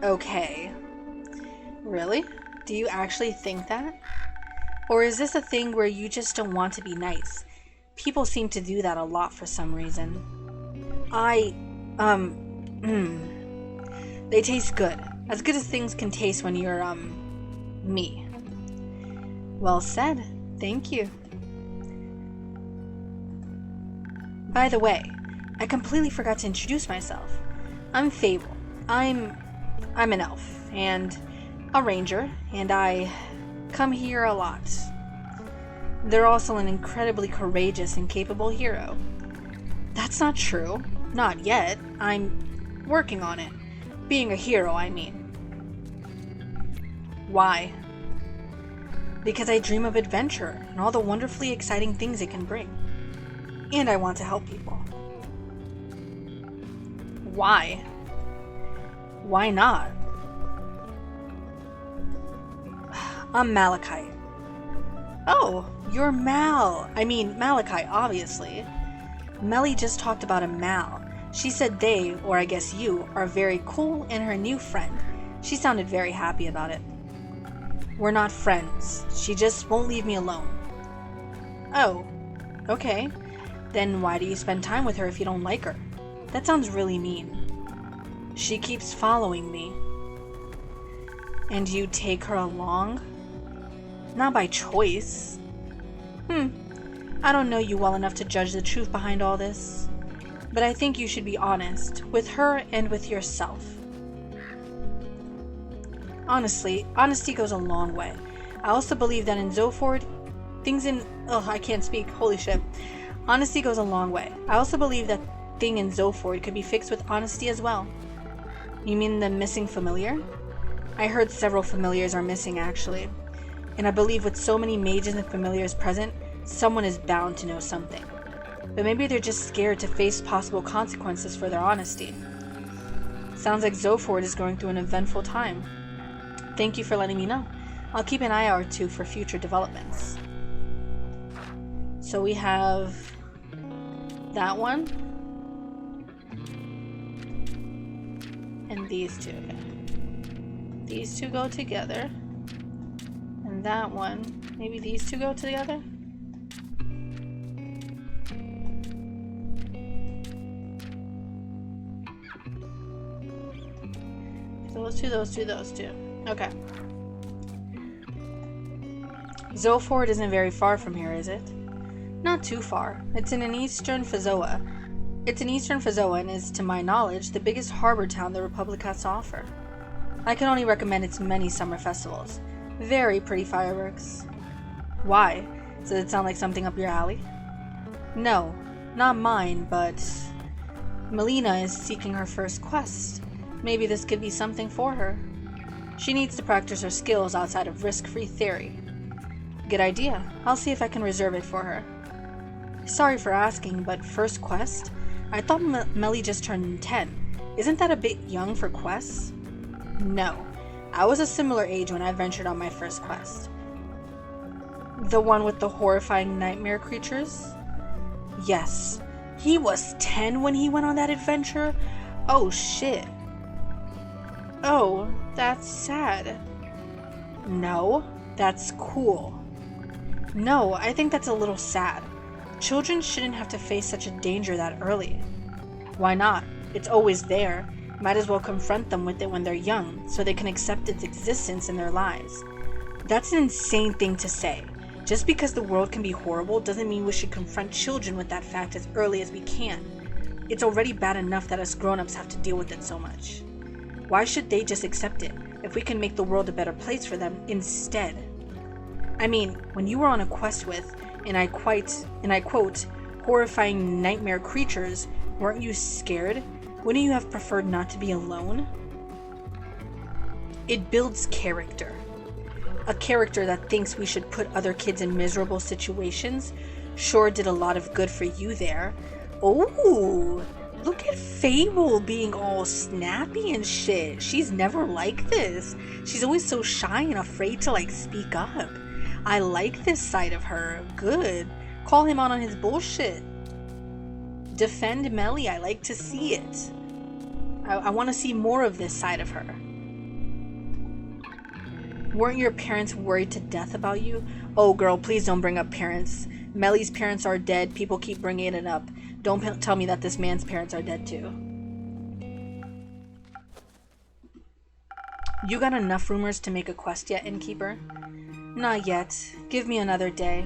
okay. Really? Do you actually think that? Or is this a thing where you just don't want to be nice? People seem to do that a lot for some reason. They taste good. As good as things can taste when you're, me. Well said. Thank you. By the way, I completely forgot to introduce myself. I'm Fable. I'm an elf, and a ranger, and I come here a lot. They're also an incredibly courageous and capable hero. That's not true. Not yet. I'm working on it. Being a hero, I mean. Why? Because I dream of adventure and all the wonderfully exciting things it can bring. And I want to help people. Why? Why not? I'm Malachi. Oh, you're Malachi, obviously. Melly just talked about a Mal. She said they, or I guess you, are very cool and her new friend. She sounded very happy about it. We're not friends. She just won't leave me alone. Oh, okay. Then why do you spend time with her if you don't like her? That sounds really mean. She keeps following me. And you take her along? Not by choice. I don't know you well enough to judge the truth behind all this. But I think you should be honest, with her and with yourself. Honestly, honesty goes a long way. I also believe that in Zoford, I can't speak, holy shit. Honesty goes a long way. I also believe that thing in Zoford could be fixed with honesty as well. You mean the missing familiar? I heard several familiars are missing, actually. And I believe with so many mages and familiars present, someone is bound to know something. But maybe they're just scared to face possible consequences for their honesty. Sounds like Zoford is going through an eventful time. Thank you for letting me know. I'll keep an eye out too for future developments. So we have that one. And these two. Okay. These two go together. And that one. Maybe these two go together? Those two. Okay. Zoford isn't very far from here, is it? Not too far. It's in eastern Fazoa. And is, to my knowledge, the biggest harbor town the Republic has to offer. I can only recommend its many summer festivals. Very pretty fireworks. Why? Does it sound like something up your alley? No, not mine, but Melina is seeking her first quest. Maybe this could be something for her. She needs to practice her skills outside of risk-free theory. Good idea. I'll see if I can reserve it for her. Sorry for asking, but first quest? I thought Melly just turned 10. Isn't that a bit young for quests? No. I was a similar age when I ventured on my first quest. The one with the horrifying nightmare creatures? Yes. He was 10 when he went on that adventure? Oh shit. Oh, that's sad. No, that's cool. No, I think that's a little sad. Children shouldn't have to face such a danger that early. Why not? It's always there. Might as well confront them with it when they're young, so they can accept its existence in their lives. That's an insane thing to say. Just because the world can be horrible doesn't mean we should confront children with that fact as early as we can. It's already bad enough that us grown-ups have to deal with it so much. Why should they just accept it if we can make the world a better place for them instead? I mean, when you were on a quest with, and I quote, horrifying nightmare creatures, weren't you scared? Wouldn't you have preferred not to be alone? It builds character. A character that thinks we should put other kids in miserable situations sure did a lot of good for you there. Oh, look at Fable being all snappy and shit. She's never like this. She's always so shy and afraid to speak up. I like this side of her. Good. Call him out on his bullshit. Defend Melly. I like to see it. I want to see more of this side of her. Weren't your parents worried to death about you? Oh girl, please don't bring up parents. Melly's parents are dead. People keep bringing it up. Don't tell me that this man's parents are dead too. You got enough rumors to make a quest yet, Innkeeper? Not yet. Give me another day.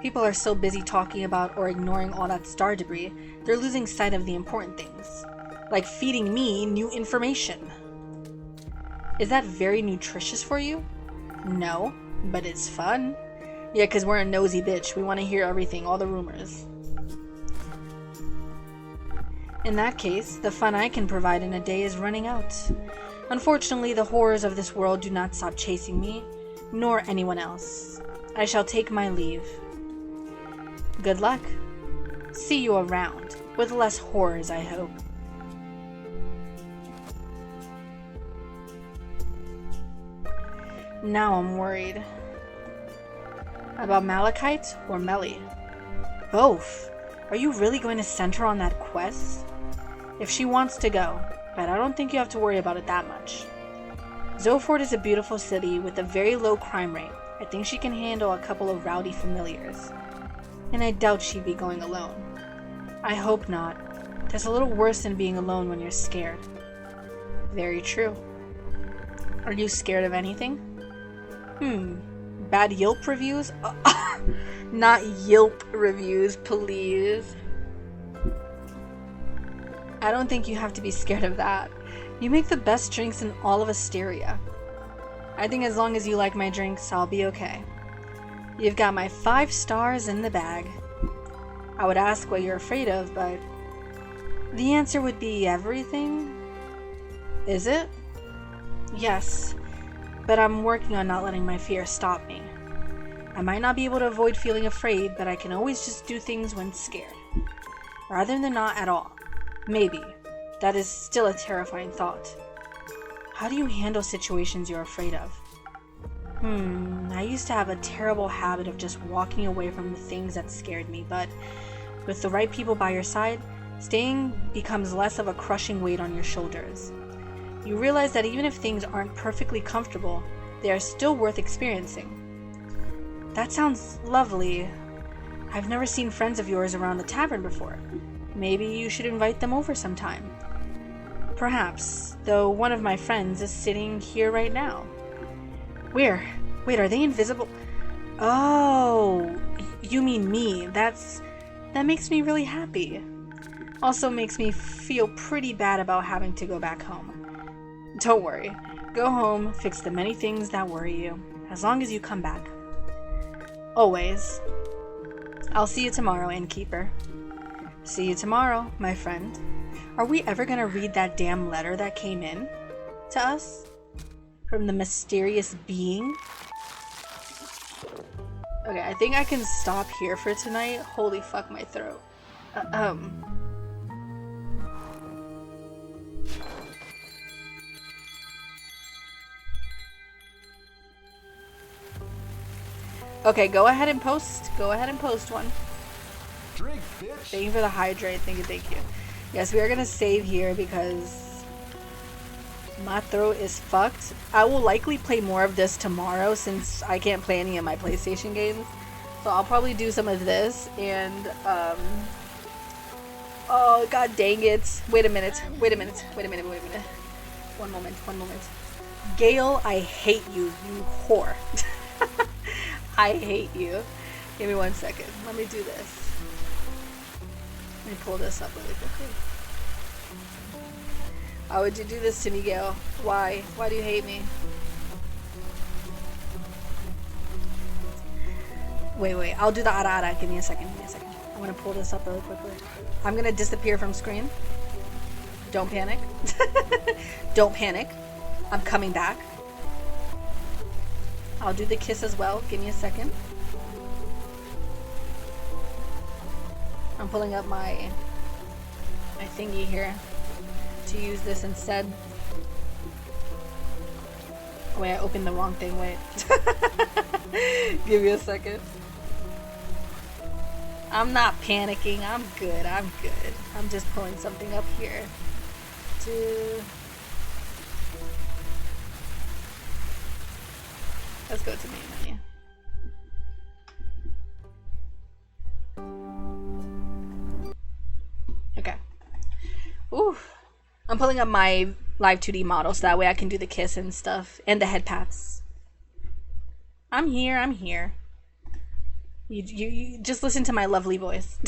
People are so busy talking about or ignoring all that star debris, they're losing sight of the important things. Like feeding me new information. Is that very nutritious for you? No, but it's fun. Yeah, because we're a nosy bitch. We want to hear everything, all the rumors. In that case, the fun I can provide in a day is running out. Unfortunately, the horrors of this world do not stop chasing me, nor anyone else. I shall take my leave. Good luck. See you around, with less horrors, I hope. Now I'm worried. About Malachite or Melly? Both. Are you really going to send her on that quest? If she wants to go, but I don't think you have to worry about it that much. Zoford is a beautiful city with a very low crime rate. I think she can handle a couple of rowdy familiars. And I doubt she'd be going alone. I hope not. That's a little worse than being alone when you're scared. Very true. Are you scared of anything? Bad Yelp reviews? Not Yelp reviews, please. I don't think you have to be scared of that. You make the best drinks in all of Asteria. I think as long as you like my drinks, I'll be okay. You've got my 5 stars in the bag. I would ask what you're afraid of, but the answer would be everything. Is it? Yes, but I'm working on not letting my fear stop me. I might not be able to avoid feeling afraid, but I can always just do things when scared. Rather than not at all. Maybe. That is still a terrifying thought. How do you handle situations you're afraid of? I used to have a terrible habit of just walking away from the things that scared me, but with the right people by your side, staying becomes less of a crushing weight on your shoulders. You realize that even if things aren't perfectly comfortable, they are still worth experiencing. That sounds lovely. I've never seen friends of yours around the tavern before. Maybe you should invite them over sometime. Perhaps, though one of my friends is sitting here right now. Where? Wait, are they invisible? Oh, you mean me. That makes me really happy. Also makes me feel pretty bad about having to go back home. Don't worry. Go home, fix the many things that worry you, as long as you come back. Always. I'll see you tomorrow, Innkeeper. See you tomorrow, my friend. Are we ever gonna read that damn letter that came in to us? From the mysterious being? Okay, I think I can stop here for tonight. Holy fuck, my throat. Okay, go ahead and post. Go ahead and post one. Drink, bitch. Thank you for the hydrate. Thank you, thank you. Yes, we are gonna save here because my throat is fucked. I will likely play more of this tomorrow since I can't play any of my PlayStation games. So I'll probably do some of this and oh god dang it. Wait a minute. One moment. Gale, I hate you, you whore. I hate you. Give me 1 second. Let me do this. Let me pull this up really quickly. Why would you do this to me, Gail? Why? Why do you hate me? Wait. I'll do the ara. Give me a second. I'm gonna pull this up really quickly. I'm gonna disappear from screen. Don't panic. Don't panic. I'm coming back. I'll do the kiss as well. Give me a second. I'm pulling up my thingy here to use this instead. Oh, wait, I opened the wrong thing. Wait. Give me a second. I'm not panicking. I'm good. I'm just pulling something up here. Let's go to main menu. Okay. Ooh. I'm pulling up my live 2D model so that way I can do the kiss and stuff and the head pats. I'm here. You just listen to my lovely voice.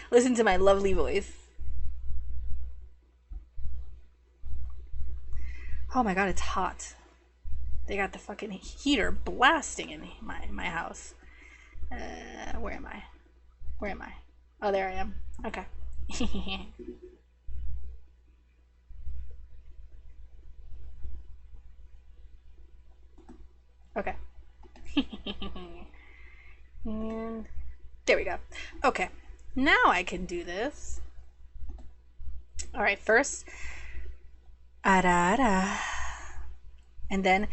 Listen to my lovely voice. Oh my god, it's hot. They got the fucking heater blasting in my house. Where am I? Oh, there I am. Okay. Okay. And there we go. Okay. Now I can do this. Alright, first. Ara. And then.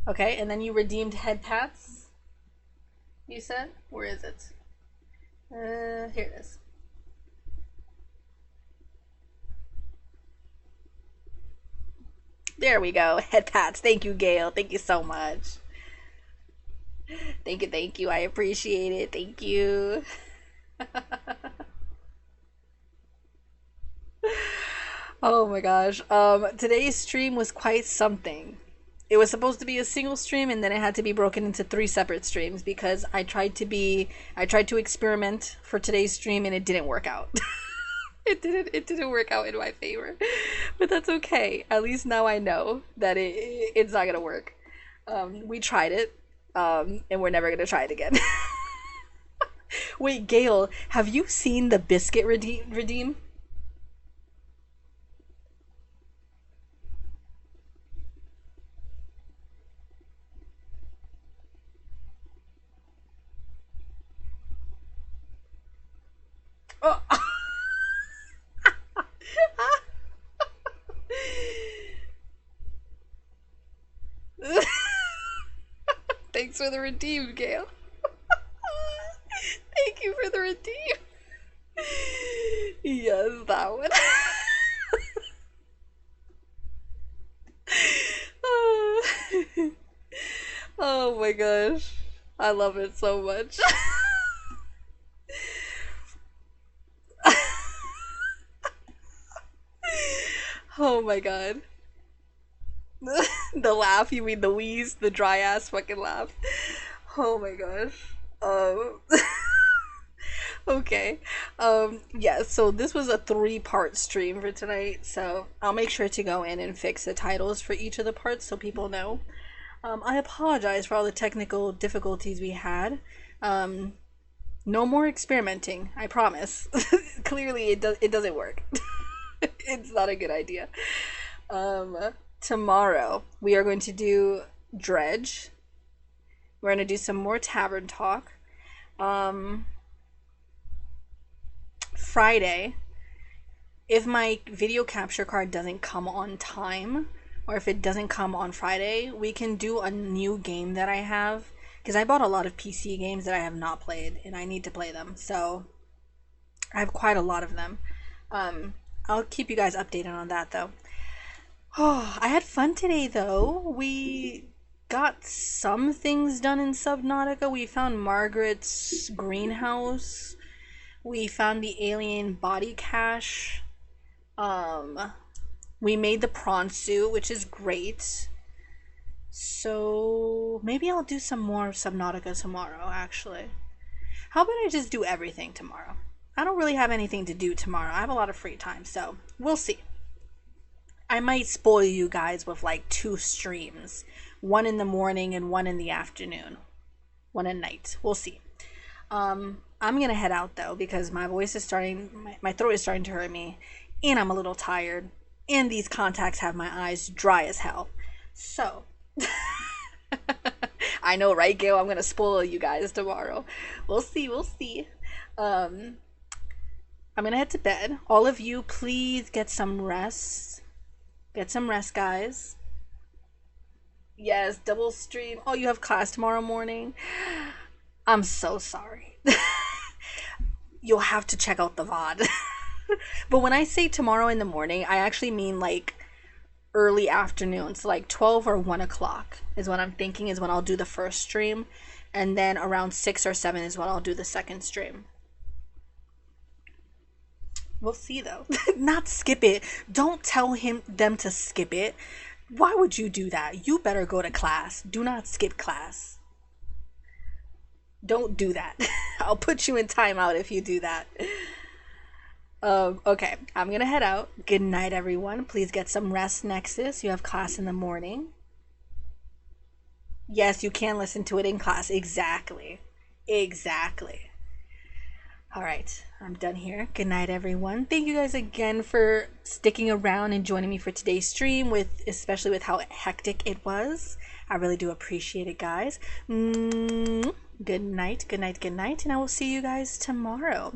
Okay, and then you redeemed head pats. You said? Where is it? Here it is. There we go. Head pats. Thank you, Gail. Thank you so much. Thank you. I appreciate it. Thank you. Oh my gosh. Today's stream was quite something. It was supposed to be a single stream and then it had to be broken into 3 separate streams because I tried to experiment for today's stream and it didn't work out. It didn't work out in my favor. But that's okay. At least now I know that it's not gonna work. We tried it. And we're never gonna try it again. Wait, Gail, have you seen the biscuit redeem? Oh. Thanks for the redeem, Gail. Thank you for the redeem. Yes, that one. Oh my gosh. I love it so much. Oh my god. The laugh, you mean the wheeze, the dry ass fucking laugh. Oh my gosh. Okay. Yeah, so this was a 3-part stream for tonight, so I'll make sure to go in and fix the titles for each of the parts so people know. I apologize for all the technical difficulties we had. No more experimenting, I promise. Clearly it doesn't work. It's not a good idea. Tomorrow we are going to do Dredge. We're going to do some more Tavern talk. Friday, if my video capture card doesn't come on time, or if it doesn't come on Friday, we can do a new game that I have, because I bought a lot of PC games that I have not played, and I need to play them, so I have quite a lot of them. I'll keep you guys updated on that, though. Oh, I had fun today, though. We got some things done in Subnautica. We found Margaret's greenhouse. We found the alien body cache. We made the prawn suit, which is great. So maybe I'll do some more Subnautica tomorrow, actually. How about I just do everything tomorrow? I don't really have anything to do tomorrow. I have a lot of free time, so we'll see. I might spoil you guys with like two streams, one in the morning and one in the afternoon, one at night. We'll see. I'm gonna head out though because my voice is starting, my throat is starting to hurt me, and I'm a little tired, and these contacts have my eyes dry as hell. So, I know, right, Gail? I'm gonna spoil you guys tomorrow. We'll see. We'll see. Um, I'm gonna head to bed. All of you, please get some rest. Get some rest, guys. Yes, double stream. Oh, you have class tomorrow morning. I'm so sorry. You'll have to check out the VOD. But when I say tomorrow in the morning, I actually mean like early afternoon. So like 12 or 1 o'clock is what I'm thinking is when I'll do the first stream. And then around 6 or 7 is when I'll do the second stream. We'll see though. Not skip it. Don't tell them to skip it. Why would you do that? You better go to class. Do not skip class. Don't do that. I'll put you in timeout if you do that. Okay, I'm gonna head out. Good night, everyone. Please get some rest, Nexus. You have class in the morning. Yes, you can listen to it in class. Exactly. Exactly. All right, I'm done here. Good night, everyone. Thank you guys again for sticking around and joining me for today's stream, especially with how hectic it was. I really do appreciate it, guys. Good night, good night, good night, and I will see you guys tomorrow.